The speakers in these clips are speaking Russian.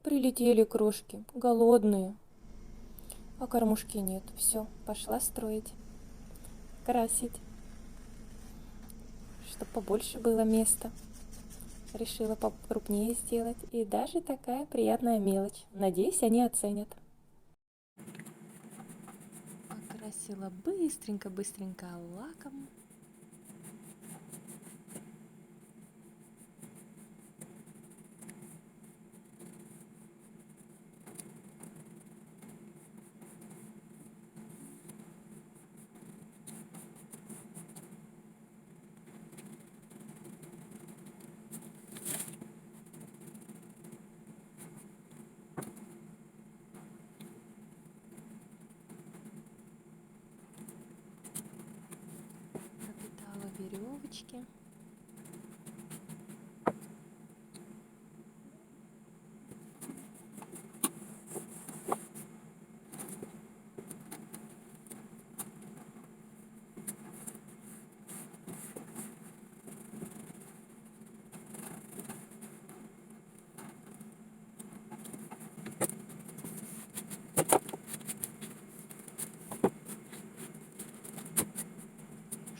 Прилетели крошки, голодные. А кормушки нет. Все, пошла строить, красить, чтобы побольше было места. Решила покрупнее сделать. И даже такая приятная мелочь. Надеюсь, они оценят. Покрасила быстренько-быстренько лаком. Пропитала веревочки.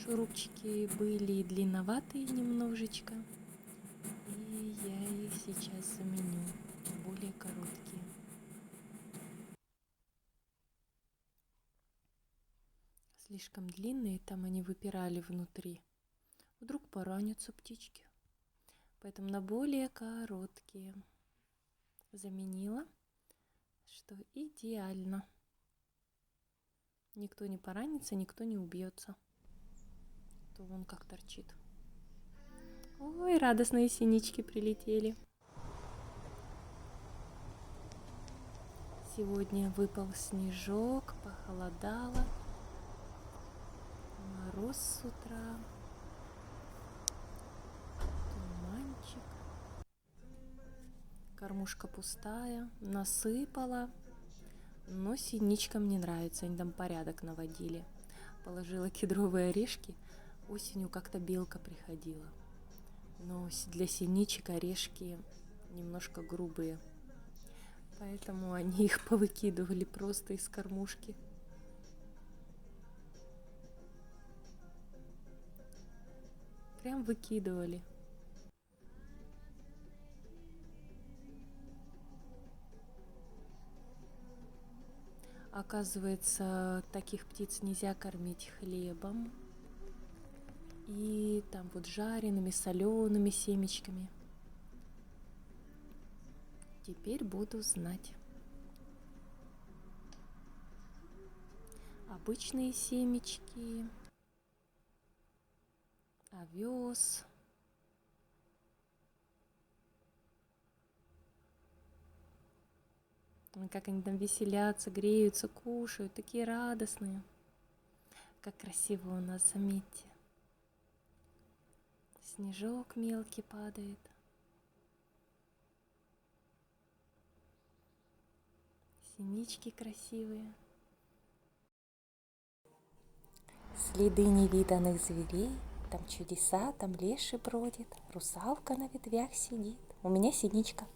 Шурупчики были длинноватые немножечко, и я их сейчас заменю на более короткие. Слишком длинные, там они выпирали внутри. Вдруг поранятся птички. Поэтому на более короткие заменила, что идеально. Никто не поранится, никто не убьется. То вон как торчит. Ой, радостные синички прилетели. Сегодня выпал снежок, похолодало. Мороз с утра. Туманчик. Кормушка пустая, насыпала. Но синичкам не нравится, они там порядок наводили. Положила кедровые орешки. Осенью как-то белка приходила. Но для синичек орешки немножко грубые. Поэтому они их повыкидывали просто из кормушки. Прям выкидывали. Оказывается, таких птиц нельзя кормить хлебом и там вот жареными, солеными семечками. Теперь буду знать. Обычные семечки, овес. Как они там веселятся, греются, кушают, такие радостные. Как красиво у нас, заметьте. Снежок мелкий падает. Синички красивые. Следы невиданных зверей. Там чудеса, там леший бродит. Русалка на ветвях сидит. У меня синичка.